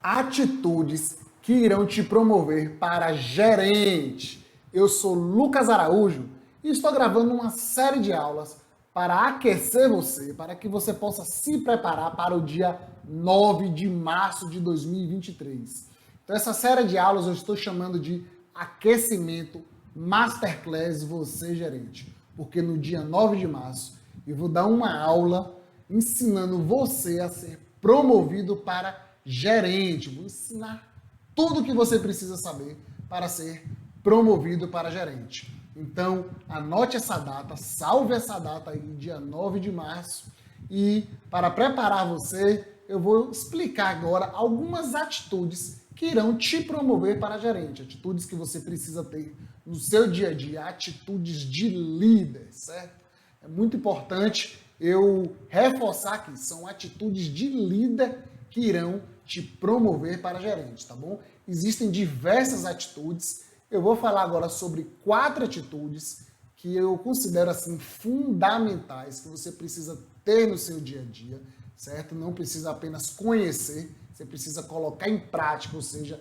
Atitudes que irão te promover para gerente. Eu sou Lucas Araújo e estou gravando uma série de aulas para aquecer você, para que você possa se preparar para o dia 9 de março de 2023. Então, essa série de aulas eu estou chamando de Aquecimento Masterclass Você Gerente, porque no dia 9 de março eu vou dar uma aula ensinando você a ser promovido para gerente. Vou ensinar tudo o que você precisa saber para ser promovido para gerente. Então, anote essa data, salve essa data aí, dia 9 de março. E para preparar você, eu vou explicar agora algumas atitudes que irão te promover para gerente. Atitudes que você precisa ter no seu dia a dia, atitudes de líder, certo? É muito importante eu reforçar que são atitudes de líder que irão te promover para gerente, tá bom? Existem diversas atitudes. Eu vou falar agora sobre 4 atitudes que eu considero assim fundamentais, que você precisa ter no seu dia a dia, certo? Não precisa apenas conhecer, você precisa colocar em prática, ou seja,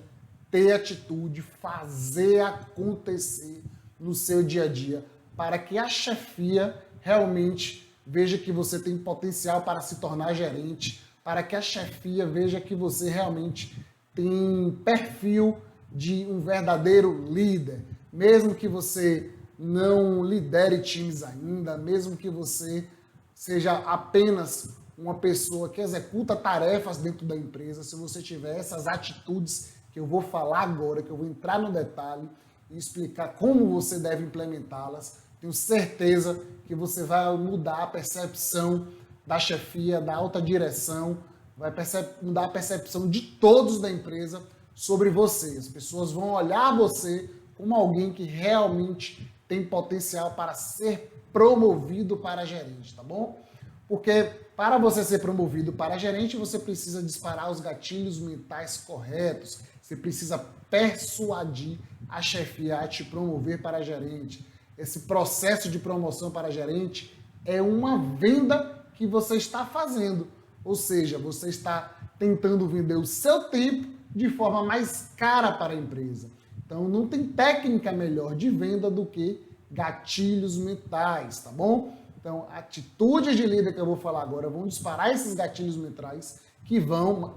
ter atitude, fazer acontecer no seu dia a dia, para que a chefia realmente veja que você tem potencial para se tornar gerente, para que a chefia veja que você realmente tem perfil de um verdadeiro líder, mesmo que você não lidere times ainda, mesmo que você seja apenas uma pessoa que executa tarefas dentro da empresa, se você tiver essas atitudes que eu vou falar agora, que eu vou entrar no detalhe e explicar como você deve implementá-las, tenho certeza que você vai mudar a percepção da chefia, da alta direção, vai mudar a percepção de todos da empresa sobre você. As pessoas vão olhar você como alguém que realmente tem potencial para ser promovido para gerente, tá bom? Porque para você ser promovido para gerente, você precisa disparar os gatilhos mentais corretos, você precisa persuadir a chefia a te promover para gerente. Esse processo de promoção para gerente é uma venda que você está fazendo, ou seja, você está tentando vender o seu tempo de forma mais cara para a empresa. Então, não tem técnica melhor de venda do que gatilhos mentais, tá bom? Então, atitudes de líder que eu vou falar agora vão disparar esses gatilhos mentais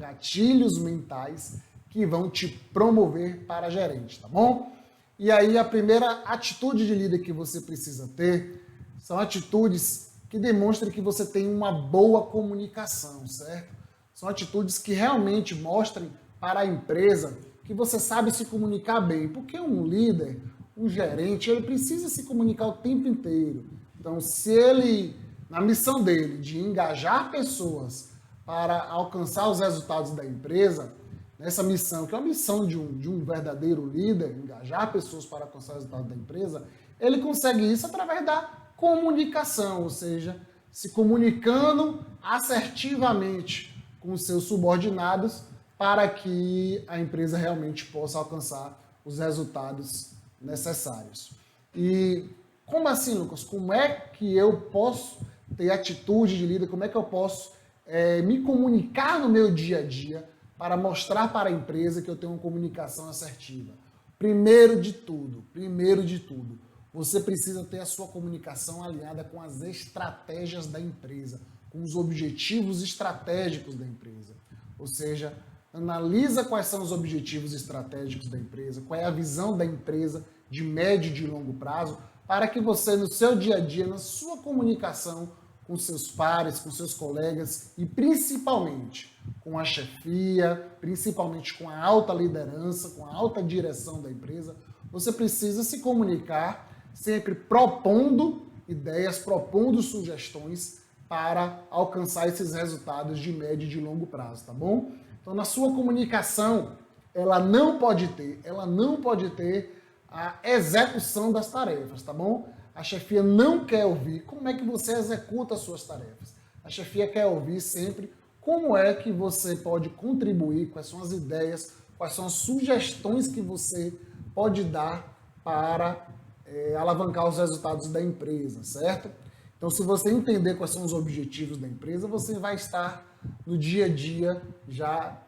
gatilhos mentais que vão te promover para gerente, tá bom? E aí, a primeira atitude de líder que você precisa ter são atitudes que demonstram que você tem uma boa comunicação, certo? São atitudes que realmente mostrem para a empresa que você sabe se comunicar bem, porque um líder, um gerente, ele precisa se comunicar o tempo inteiro. Então, se ele, na missão dele de engajar pessoas para alcançar os resultados da empresa, nessa missão, que é a missão de um verdadeiro líder, engajar pessoas para alcançar o resultado da empresa, ele consegue isso através da comunicação, ou seja, se comunicando assertivamente com os seus subordinados para que a empresa realmente possa alcançar os resultados necessários. E como assim, Lucas? Como é que eu posso ter atitude de líder? Como é que eu posso me comunicar no meu dia a dia para mostrar para a empresa que eu tenho uma comunicação assertiva? Primeiro de tudo, você precisa ter a sua comunicação alinhada com as estratégias da empresa, com os objetivos estratégicos da empresa. Ou seja, analisa quais são os objetivos estratégicos da empresa, qual é a visão da empresa de médio e de longo prazo, para que você, no seu dia a dia, na sua comunicação com seus pares, com seus colegas e principalmente com a chefia, principalmente com a alta liderança, com a alta direção da empresa, você precisa se comunicar sempre propondo ideias, propondo sugestões para alcançar esses resultados de médio e de longo prazo, tá bom? Então, na sua comunicação, ela não pode ter a execução das tarefas, tá bom? A chefia não quer ouvir como é que você executa as suas tarefas. A chefia quer ouvir sempre como é que você pode contribuir, quais são as ideias, quais são as sugestões que você pode dar para alavancar os resultados da empresa, certo? Então, se você entender quais são os objetivos da empresa, você vai estar no dia a dia, já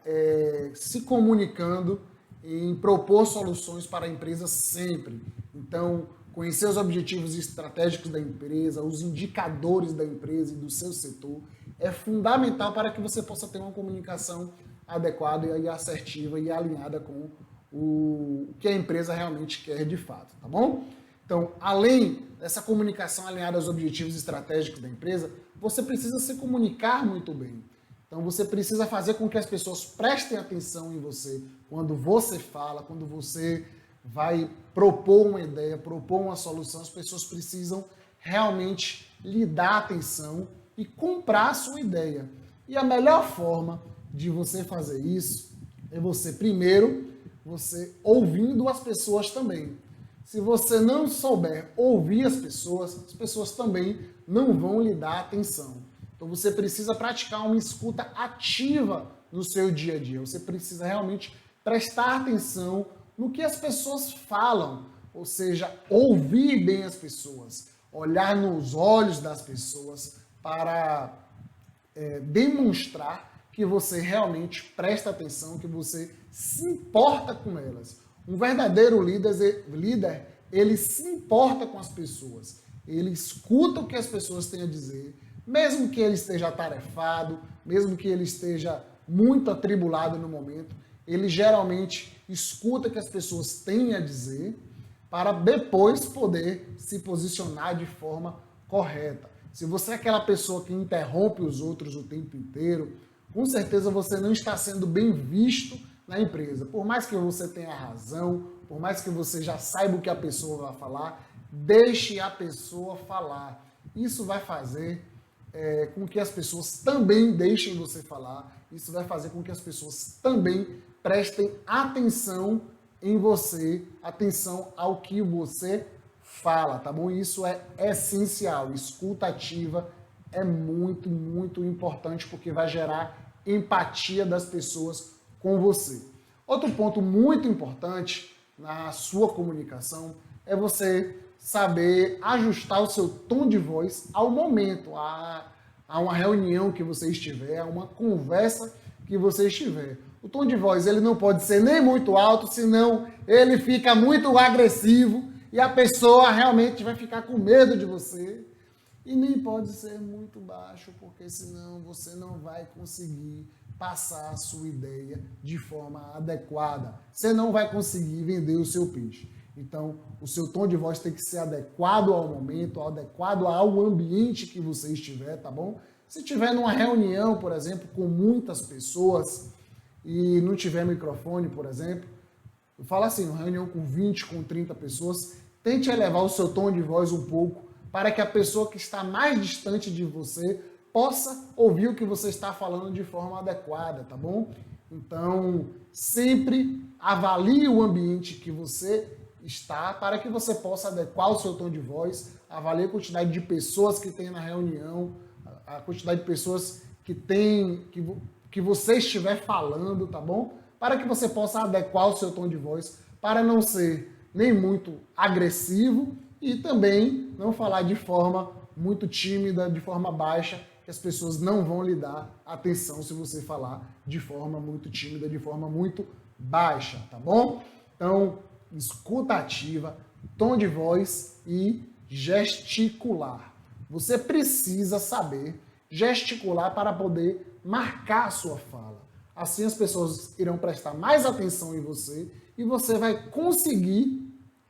se comunicando em propor soluções para a empresa sempre. Então, conhecer os objetivos estratégicos da empresa, os indicadores da empresa e do seu setor, é fundamental para que você possa ter uma comunicação adequada e assertiva e alinhada com o que a empresa realmente quer de fato, tá bom? Então, além dessa comunicação alinhada aos objetivos estratégicos da empresa, você precisa se comunicar muito bem. Então, você precisa fazer com que as pessoas prestem atenção em você quando você fala, quando você vai propor uma ideia, propor uma solução, as pessoas precisam realmente lhe dar atenção e comprar a sua ideia. E a melhor forma de você fazer isso é você, primeiro, você ouvindo as pessoas também. Se você não souber ouvir as pessoas também não vão lhe dar atenção. Então você precisa praticar uma escuta ativa no seu dia a dia. Você precisa realmente prestar atenção no que as pessoas falam, ou seja, ouvir bem as pessoas, olhar nos olhos das pessoas para demonstrar que você realmente presta atenção, que você se importa com elas. Um verdadeiro líder, ele se importa com as pessoas. Ele escuta o que as pessoas têm a dizer, mesmo que ele esteja atarefado, mesmo que ele esteja muito atribulado no momento, ele geralmente escuta o que as pessoas têm a dizer para depois poder se posicionar de forma correta. Se você é aquela pessoa que interrompe os outros o tempo inteiro, com certeza você não está sendo bem visto na empresa. Por mais que você tenha razão, por mais que você já saiba o que a pessoa vai falar, deixe a pessoa falar. Isso vai fazer com que as pessoas também deixem você falar. Isso vai fazer com que as pessoas também prestem atenção em você, atenção ao que você fala, tá bom? Isso é essencial. Escuta ativa é muito, muito importante porque vai gerar empatia das pessoas com você. Outro ponto muito importante na sua comunicação é você saber ajustar o seu tom de voz ao momento, a uma reunião que você estiver, a uma conversa que você estiver. O tom de voz ele não pode ser nem muito alto, senão ele fica muito agressivo e a pessoa realmente vai ficar com medo de você. E nem pode ser muito baixo, porque senão você não vai conseguir passar a sua ideia de forma adequada. Você não vai conseguir vender o seu peixe. Então, o seu tom de voz tem que ser adequado ao momento, adequado ao ambiente que você estiver, tá bom? Se estiver numa reunião, por exemplo, com muitas pessoas e não tiver microfone, por exemplo, eu falo assim, uma reunião com 20, com 30 pessoas, tente elevar o seu tom de voz um pouco para que a pessoa que está mais distante de você possa ouvir o que você está falando de forma adequada, tá bom? Então, sempre avalie o ambiente que você está para que você possa adequar o seu tom de voz, avalie a quantidade de pessoas que tem na reunião, a quantidade de pessoas que você estiver falando, tá bom? Para que você possa adequar o seu tom de voz para não ser nem muito agressivo e também não falar de forma muito tímida, de forma baixa, que as pessoas não vão lhe dar atenção se você falar de forma muito tímida, de forma muito baixa, tá bom? Então, escuta ativa, tom de voz e gesticular. Você precisa saber gesticular para poder marcar a sua fala. Assim as pessoas irão prestar mais atenção em você e você vai conseguir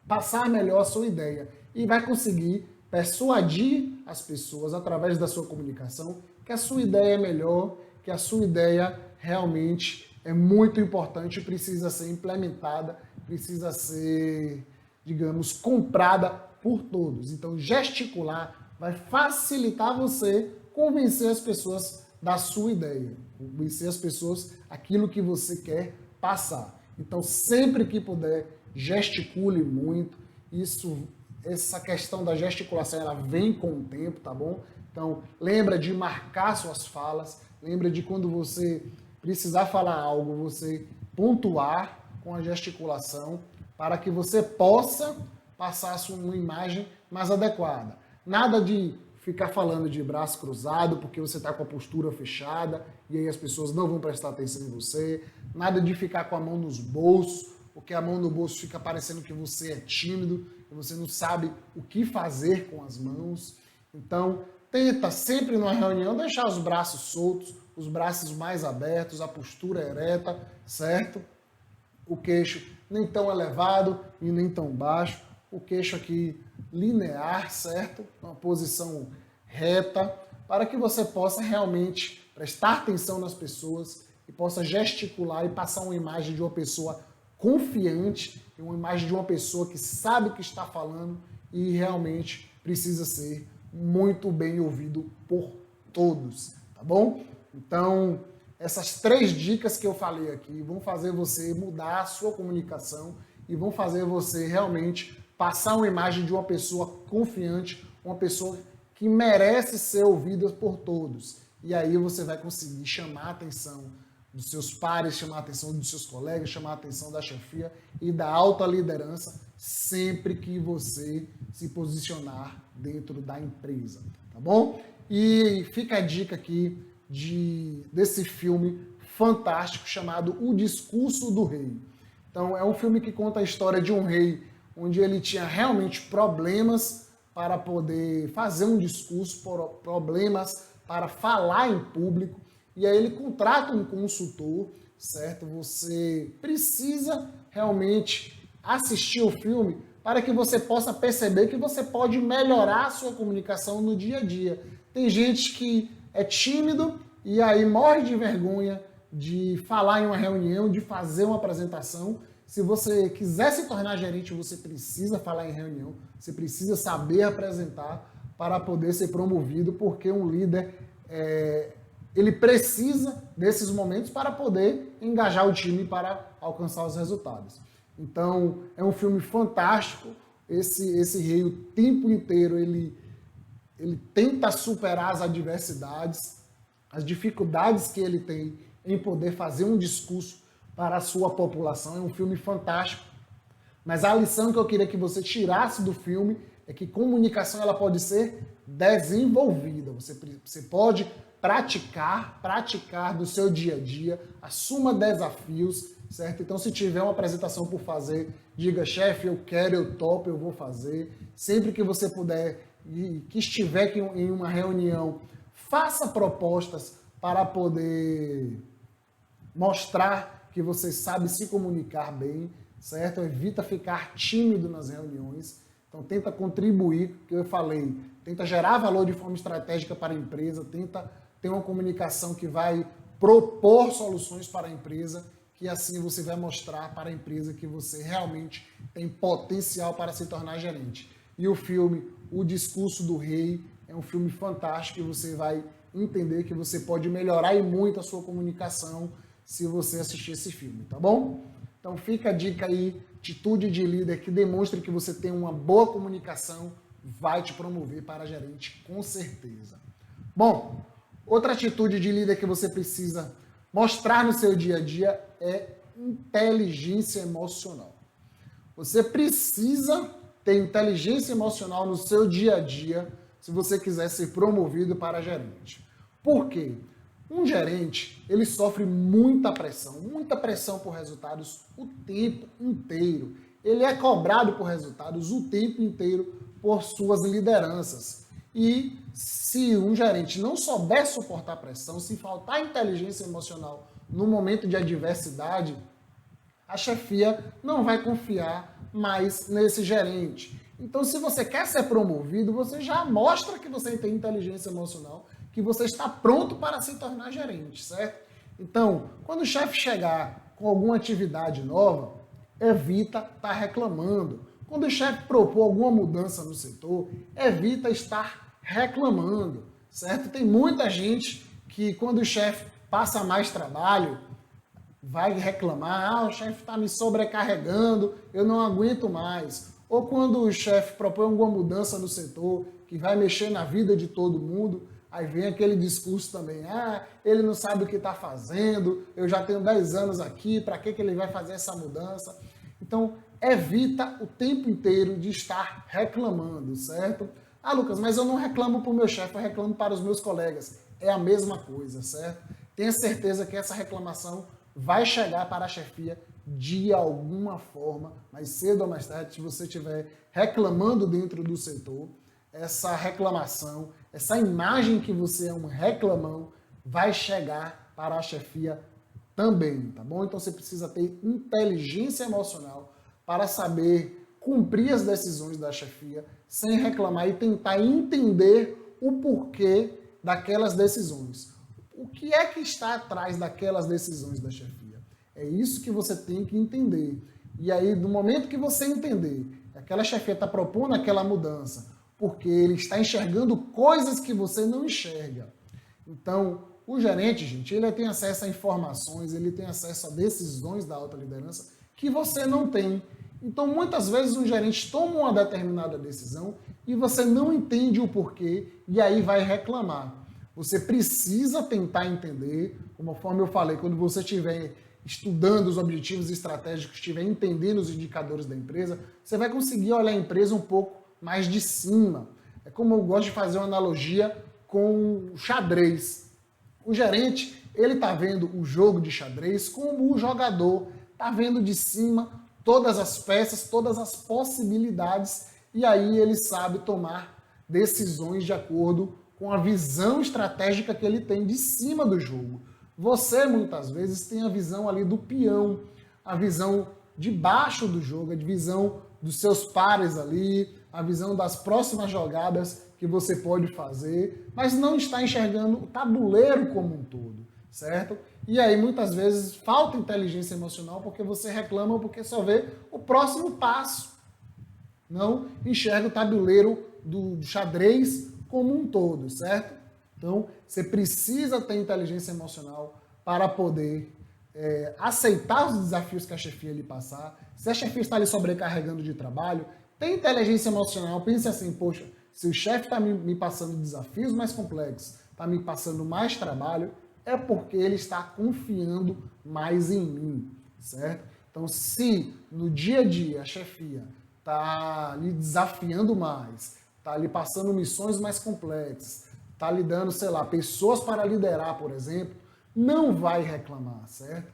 passar melhor a sua ideia e vai conseguir persuadir as pessoas através da sua comunicação que a sua ideia é melhor, que a sua ideia realmente é muito importante e precisa ser implementada, precisa ser, digamos, comprada por todos. Então, gesticular vai facilitar você convencer as pessoas da sua ideia, convencer as pessoas aquilo que você quer passar. Então, sempre que puder, gesticule muito. Essa questão da gesticulação, ela vem com o tempo, tá bom? Então, lembra de marcar suas falas, lembra de quando você precisar falar algo, você pontuar com a gesticulação para que você possa passar uma imagem mais adequada. Nada de ficar falando de braço cruzado porque você está com a postura fechada e aí as pessoas não vão prestar atenção em você. Nada de ficar com a mão nos bolsos, porque a mão no bolso fica parecendo que você é tímido, que você não sabe o que fazer com as mãos. Então, tenta sempre numa reunião deixar os braços soltos, os braços mais abertos, a postura ereta, certo? O queixo nem tão elevado e nem tão baixo. O queixo aqui linear, certo? Uma posição reta, para que você possa realmente prestar atenção nas pessoas e possa gesticular e passar uma imagem de uma pessoa confiante, uma imagem de uma pessoa que sabe o que está falando e realmente precisa ser muito bem ouvido por todos, tá bom? Então, essas 3 dicas que eu falei aqui vão fazer você mudar a sua comunicação e vão fazer você realmente passar uma imagem de uma pessoa confiante, uma pessoa que merece ser ouvida por todos. E aí você vai conseguir chamar a atenção dos seus pares, chamar a atenção dos seus colegas, chamar a atenção da chefia e da alta liderança sempre que você se posicionar dentro da empresa, tá bom? E fica a dica aqui desse filme fantástico chamado O Discurso do Rei. Então, é um filme que conta a história de um rei onde ele tinha realmente problemas para poder fazer um discurso, problemas para falar em público, e aí ele contrata um consultor, certo? Você precisa realmente assistir o filme para que você possa perceber que você pode melhorar a sua comunicação no dia a dia. Tem gente que é tímido e aí morre de vergonha de falar em uma reunião, de fazer uma apresentação. Se você quiser se tornar gerente, você precisa falar em reunião, você precisa saber apresentar para poder ser promovido, porque um líder, ele precisa desses momentos para poder engajar o time para alcançar os resultados. Então, é um filme fantástico. Esse rei, o tempo inteiro, ele tenta superar as adversidades, as dificuldades que ele tem em poder fazer um discurso para a sua população. É um filme fantástico. Mas a lição que eu queria que você tirasse do filme é que comunicação ela pode ser desenvolvida. Você pode praticar do seu dia a dia, assuma desafios, certo? Então, se tiver uma apresentação por fazer, diga, chefe, eu quero, eu topo, eu vou fazer. Sempre que você puder e que estiver em uma reunião, faça propostas para poder mostrar que você sabe se comunicar bem, certo? Evita ficar tímido nas reuniões. Então, tenta contribuir, que eu falei, tenta gerar valor de forma estratégica para a empresa, tenta ter uma comunicação que vai propor soluções para a empresa, que assim você vai mostrar para a empresa que você realmente tem potencial para se tornar gerente. E o filme O Discurso do Rei é um filme fantástico e você vai entender que você pode melhorar e muito a sua comunicação se você assistir esse filme, tá bom? Então fica a dica aí, atitude de líder que demonstre que você tem uma boa comunicação, vai te promover para gerente com certeza. Bom, outra atitude de líder que você precisa mostrar no seu dia a dia é inteligência emocional. Você precisa ter inteligência emocional no seu dia a dia se você quiser ser promovido para gerente. Por quê? Um gerente, ele sofre muita pressão por resultados o tempo inteiro. Ele é cobrado por resultados o tempo inteiro por suas lideranças. E se um gerente não souber suportar pressão, se faltar inteligência emocional no momento de adversidade, a chefia não vai confiar mais nesse gerente. Então, se você quer ser promovido, você já mostra que você tem inteligência emocional, que você está pronto para se tornar gerente, certo? Então, quando o chefe chegar com alguma atividade nova, evita estar reclamando. Quando o chefe propor alguma mudança no setor, evita estar reclamando, certo? Tem muita gente que quando o chefe passa mais trabalho, vai reclamar, o chefe está me sobrecarregando, eu não aguento mais. Ou quando o chefe propõe alguma mudança no setor, que vai mexer na vida de todo mundo, aí vem aquele discurso também, ele não sabe o que está fazendo, eu já tenho 10 anos aqui, para que ele vai fazer essa mudança? Então, evita o tempo inteiro de estar reclamando, certo? Ah, Lucas, mas eu não reclamo para o meu chefe, eu reclamo para os meus colegas. É a mesma coisa, certo? Tenha certeza que essa reclamação vai chegar para a chefia de alguma forma, mais cedo ou mais tarde, se você estiver reclamando dentro do setor, essa reclamação, essa imagem que você é um reclamão, vai chegar para a chefia também, tá bom? Então você precisa ter inteligência emocional para saber cumprir as decisões da chefia sem reclamar e tentar entender o porquê daquelas decisões. O que é que está atrás daquelas decisões da chefia? É isso que você tem que entender. E aí, no momento que você entender que aquela chefia está propondo aquela mudança, porque ele está enxergando coisas que você não enxerga. Então, o gerente, gente, ele tem acesso a informações, ele tem acesso a decisões da alta liderança que você não tem. Então, muitas vezes, um gerente toma uma determinada decisão e você não entende o porquê e aí vai reclamar. Você precisa tentar entender, conforme eu falei, quando você estiver estudando os objetivos estratégicos, estiver entendendo os indicadores da empresa, você vai conseguir olhar a empresa um pouco mais de cima. É como eu gosto de fazer uma analogia com o xadrez. O gerente, ele está vendo o jogo de xadrez como o jogador está vendo de cima todas as peças, todas as possibilidades, e aí ele sabe tomar decisões de acordo com a visão estratégica que ele tem de cima do jogo. Você, muitas vezes, tem a visão ali do peão, a visão de baixo do jogo, a visão dos seus pares ali, a visão das próximas jogadas que você pode fazer, mas não está enxergando o tabuleiro como um todo, certo? E aí, muitas vezes, falta inteligência emocional porque você reclama porque só vê o próximo passo. Não enxerga o tabuleiro do xadrez como um todo, certo? Então, você precisa ter inteligência emocional para poder aceitar os desafios que a chefia lhe passar. Se a chefia está lhe sobrecarregando de trabalho, tem inteligência emocional, pense assim, poxa, se o chefe está me passando desafios mais complexos, está me passando mais trabalho, é porque ele está confiando mais em mim, certo? Então, se no dia a dia a chefia está lhe desafiando mais, está lhe passando missões mais complexas, está lhe dando, sei lá, pessoas para liderar, por exemplo, não vai reclamar, certo?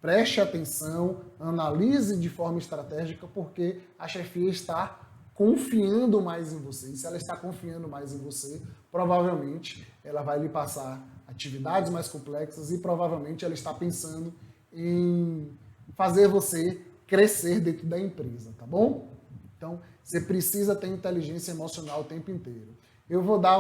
Preste atenção, analise de forma estratégica, porque a chefia está confiando mais em você. E se ela está confiando mais em você, provavelmente ela vai lhe passar atividades mais complexas e provavelmente ela está pensando em fazer você crescer dentro da empresa, tá bom? Então, você precisa ter inteligência emocional o tempo inteiro. Eu vou dar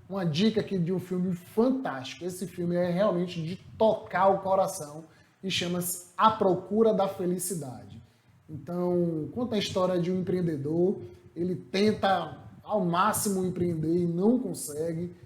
uma dica aqui de um filme fantástico. Esse filme é realmente de tocar o coração e chama-se A Procura da Felicidade. Então, conta a história de um empreendedor, ele tenta ao máximo empreender e não consegue,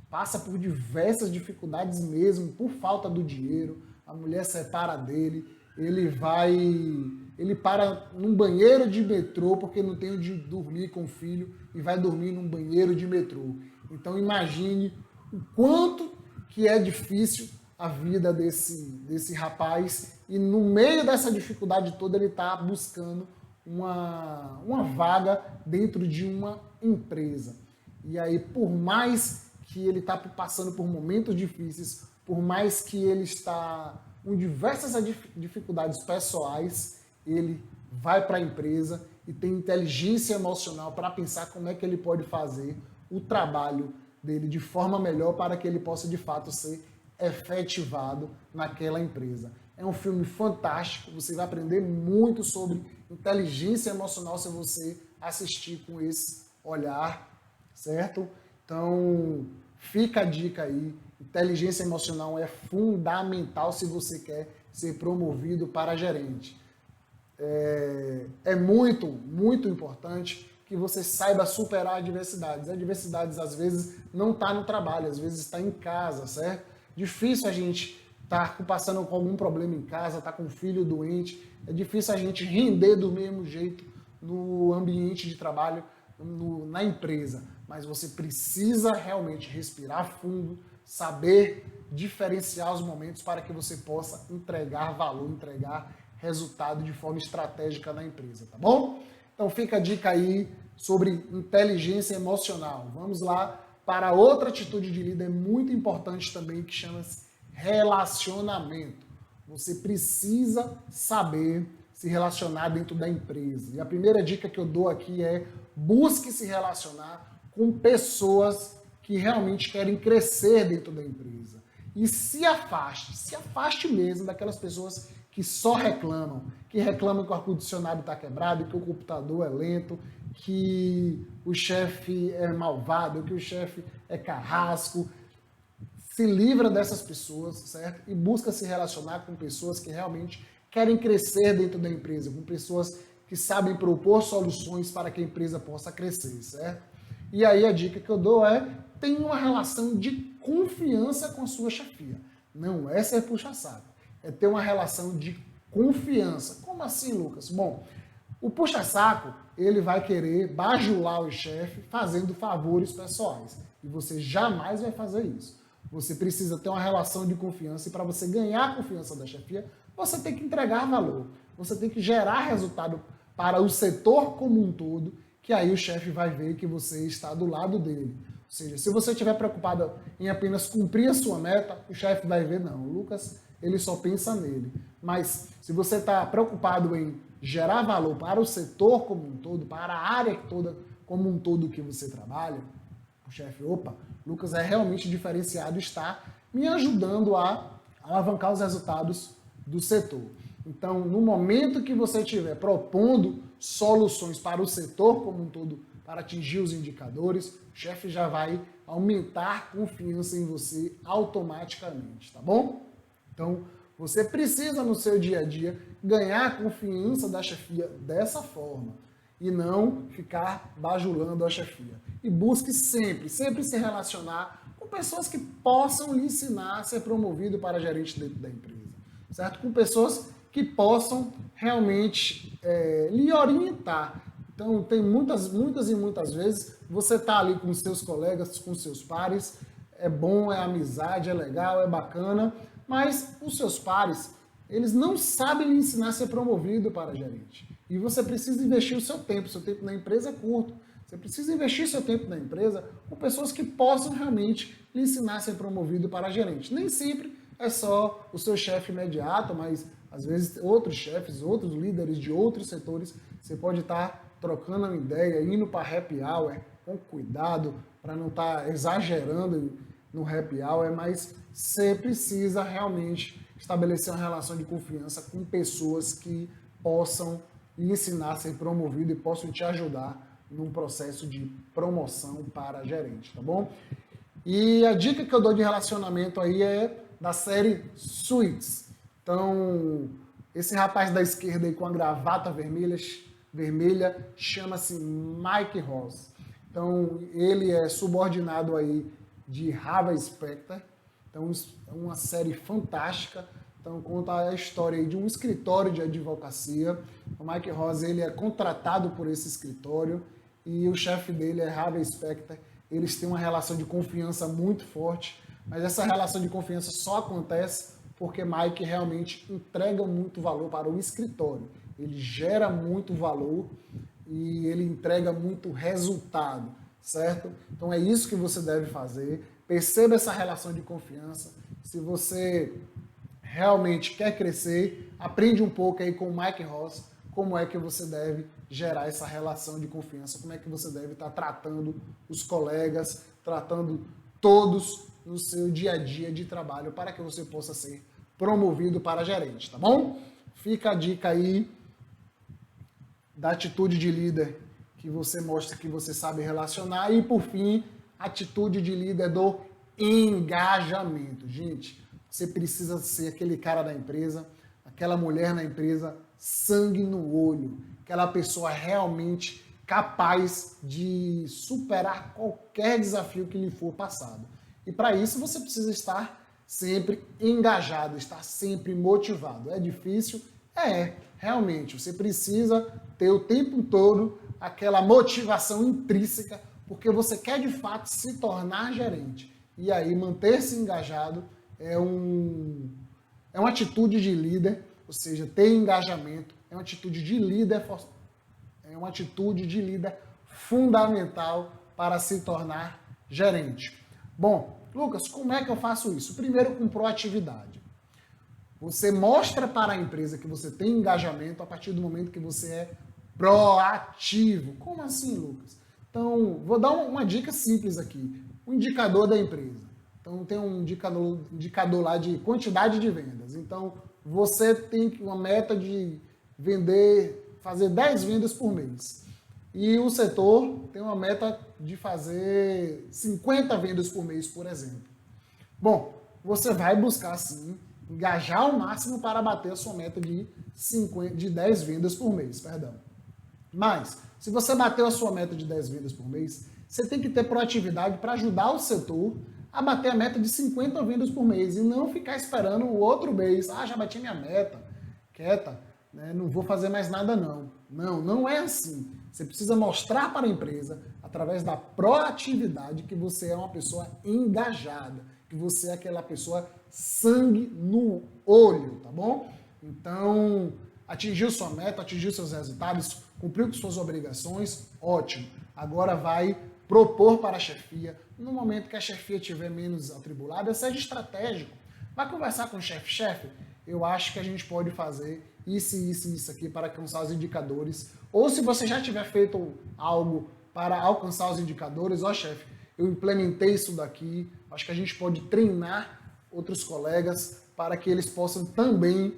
passa por diversas dificuldades mesmo, por falta do dinheiro, a mulher separa dele, ele para num banheiro de metrô porque não tem onde dormir com o filho e vai dormir num banheiro de metrô. Então imagine o quanto que é difícil a vida desse rapaz e no meio dessa dificuldade toda ele está buscando uma vaga dentro de uma empresa. E aí, por mais que ele está passando por momentos difíceis, por mais que ele está com diversas dificuldades pessoais, ele vai para a empresa e tem inteligência emocional para pensar como é que ele pode fazer o trabalho dele de forma melhor para que ele possa de fato ser efetivado naquela empresa. É um filme fantástico, você vai aprender muito sobre inteligência emocional se você assistir com esse olhar, certo? Então, fica a dica aí, inteligência emocional é fundamental se você quer ser promovido para gerente. É muito, muito importante que você saiba superar adversidades. Adversidades, às vezes, não está no trabalho, às vezes está em casa, certo? Difícil a gente estar passando com algum problema em casa, estar com um filho doente, é difícil a gente render do mesmo jeito no ambiente de trabalho, na empresa. Mas você precisa realmente respirar fundo, saber diferenciar os momentos para que você possa entregar valor, entregar resultado de forma estratégica na empresa, tá bom? Então fica a dica aí sobre inteligência emocional. Vamos lá para outra atitude de líder muito importante também, que chama-se relacionamento. Você precisa saber se relacionar dentro da empresa. E a primeira dica que eu dou aqui é: busque se relacionar com pessoas que realmente querem crescer dentro da empresa. E se afaste mesmo daquelas pessoas que só reclamam, que reclamam que o ar-condicionado está quebrado, que o computador é lento, que o chefe é malvado, que o chefe é carrasco. Se livra dessas pessoas, certo? E busca se relacionar com pessoas que realmente querem crescer dentro da empresa, com pessoas que sabem propor soluções para que a empresa possa crescer, certo? E aí a dica que eu dou é: tenha uma relação de confiança com a sua chefia. Não é ser puxa-saco, é ter uma relação de confiança. Como assim, Lucas? Bom, o puxa-saco, ele vai querer bajular o chefe fazendo favores pessoais. E você jamais vai fazer isso. Você precisa ter uma relação de confiança, e para você ganhar a confiança da chefia, você tem que entregar valor. Você tem que gerar resultado para o setor como um todo, que aí o chefe vai ver que você está do lado dele. Ou seja, se você estiver preocupado em apenas cumprir a sua meta, o chefe vai ver: não, o Lucas, ele só pensa nele. Mas se você está preocupado em gerar valor para o setor como um todo, para a área toda como um todo que você trabalha, o chefe: opa, Lucas é realmente diferenciado, está me ajudando a alavancar os resultados do setor. Então, no momento que você estiver propondo soluções para o setor como um todo, para atingir os indicadores, o chefe já vai aumentar confiança em você automaticamente, tá bom? Então, você precisa no seu dia a dia ganhar a confiança da chefia dessa forma e não ficar bajulando a chefia. E busque sempre se relacionar com pessoas que possam lhe ensinar a ser promovido para gerente dentro da empresa, certo? Com pessoas que possam realmente lhe orientar. Então, tem muitas e muitas vezes você está ali com seus colegas, com seus pares, é bom, é amizade, é legal, é bacana, mas os seus pares, eles não sabem lhe ensinar a ser promovido para gerente. E você precisa investir o seu tempo na empresa é curto. Você precisa investir seu tempo na empresa com pessoas que possam realmente lhe ensinar a ser promovido para gerente. Nem sempre é só o seu chefe imediato, mas às vezes outros chefes, outros líderes de outros setores, você pode estar trocando uma ideia, indo para happy hour, com cuidado, para não estar exagerando no happy hour, mas você precisa realmente estabelecer uma relação de confiança com pessoas que possam lhe ensinar a ser promovido e possam te ajudar num processo de promoção para gerente, tá bom? E a dica que eu dou de relacionamento aí é da série Suits. Então, esse rapaz da esquerda aí com a gravata vermelha chama-se Mike Ross. Então, ele é subordinado aí de Harvey Specter. Então, é uma série fantástica. Então, conta a história aí de um escritório de advocacia. O Mike Ross, ele é contratado por esse escritório e o chefe dele é Harvey Specter. Eles têm uma relação de confiança muito forte, mas essa relação de confiança só acontece porque Mike realmente entrega muito valor para o escritório. Ele gera muito valor e ele entrega muito resultado, certo? Então é isso que você deve fazer. Perceba essa relação de confiança. Se você realmente quer crescer, aprende um pouco aí com o Mike Ross como é que você deve gerar essa relação de confiança, como é que você deve estar tratando os colegas, tratando todos no seu dia a dia de trabalho para que você possa ser promovido para gerente, tá bom? Fica a dica aí da atitude de líder que você mostra que você sabe relacionar e, por fim, atitude de líder do engajamento. Gente, você precisa ser aquele cara da empresa, aquela mulher na empresa, sangue no olho, aquela pessoa realmente capaz de superar qualquer desafio que lhe for passado. E para isso você precisa estar sempre engajado, estar sempre motivado. É difícil? É, realmente. Você precisa ter o tempo todo aquela motivação intrínseca, porque você quer de fato se tornar gerente. E aí manter-se engajado é uma atitude de líder, ou seja, ter engajamento é uma atitude de líder fundamental para se tornar gerente. Bom, Lucas, como é que eu faço isso? Primeiro, com proatividade. Você mostra para a empresa que você tem engajamento a partir do momento que você é proativo. Como assim, Lucas? Então, vou dar uma dica simples aqui. O indicador da empresa. Então, tem um indicador lá de quantidade de vendas. Então, você tem uma meta de fazer 10 vendas por mês. E o setor tem uma meta de fazer 50 vendas por mês, por exemplo. Bom, você vai buscar, sim, engajar ao máximo para bater a sua meta de 10 vendas por mês. Mas, se você bateu a sua meta de 10 vendas por mês, você tem que ter proatividade para ajudar o setor a bater a meta de 50 vendas por mês e não ficar esperando o outro mês. Ah, já bati minha meta, quieta, né? Não vou fazer mais nada não. Não é assim. Você precisa mostrar para a empresa, através da proatividade, que você é uma pessoa engajada, que você é aquela pessoa sangue no olho, tá bom? Então, atingiu sua meta, atingiu seus resultados, cumpriu com suas obrigações, ótimo. Agora vai propor para a chefia. No momento que a chefia estiver menos atribulada, seja estratégico. Vai conversar com o chefe, eu acho que a gente pode fazer isso aqui para alcançar os indicadores. Ou se você já tiver feito algo para alcançar os indicadores, chefe, eu implementei isso daqui, acho que a gente pode treinar outros colegas para que eles possam também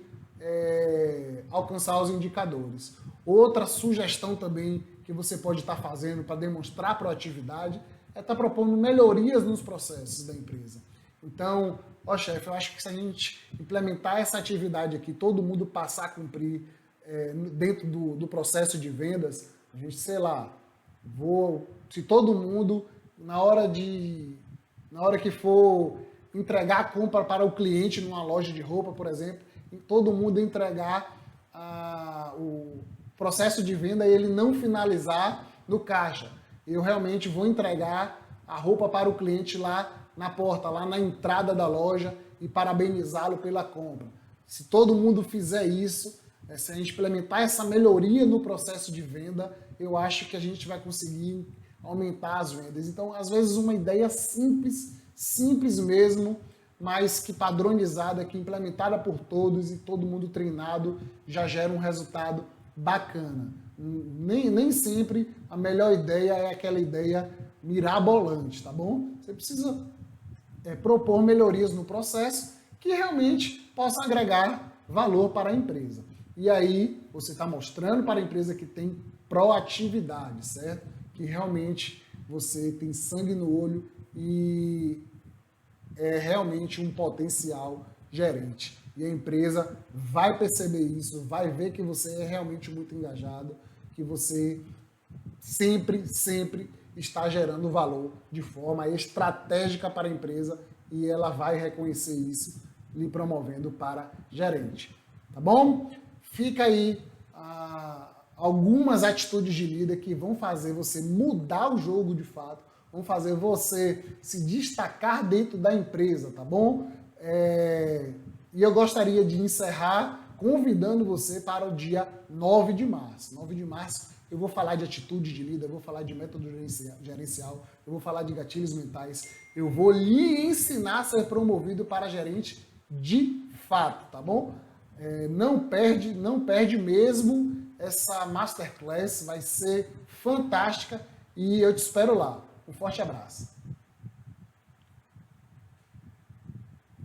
alcançar os indicadores. Outra sugestão também que você pode estar fazendo para demonstrar proatividade é estar propondo melhorias nos processos da empresa. Então, chefe, eu acho que se a gente implementar essa atividade aqui, todo mundo passar a cumprir dentro do processo de vendas, a gente, se todo mundo, na hora que for entregar a compra para o cliente numa loja de roupa, por exemplo, todo mundo entregar o processo de venda e ele não finalizar no caixa. Eu realmente vou entregar a roupa para o cliente lá na porta, lá na entrada da loja e parabenizá-lo pela compra. Se todo mundo fizer isso, se a gente implementar essa melhoria no processo de venda, eu acho que a gente vai conseguir aumentar as vendas. Então, às vezes, uma ideia simples mesmo, mas que padronizada, que implementada por todos e todo mundo treinado, já gera um resultado bacana. Nem sempre a melhor ideia é aquela ideia mirabolante, tá bom? Você precisa propor melhorias no processo que realmente possam agregar valor para a empresa. E aí você está mostrando para a empresa que tem proatividade, certo? Que realmente você tem sangue no olho e é realmente um potencial gerente. E a empresa vai perceber isso, vai ver que você é realmente muito engajado, que você sempre está gerando valor de forma estratégica para a empresa e ela vai reconhecer isso, lhe promovendo para gerente. Tá bom? Fica aí algumas atitudes de líder que vão fazer você mudar o jogo de fato, vão fazer você se destacar dentro da empresa, tá bom? E eu gostaria de encerrar convidando você para o dia 9 de março. 9 de março eu vou falar de atitude de líder, eu vou falar de método gerencial, eu vou falar de gatilhos mentais, eu vou lhe ensinar a ser promovido para gerente de fato, tá bom? Não perde mesmo essa masterclass, vai ser fantástica e eu te espero lá. Um forte abraço.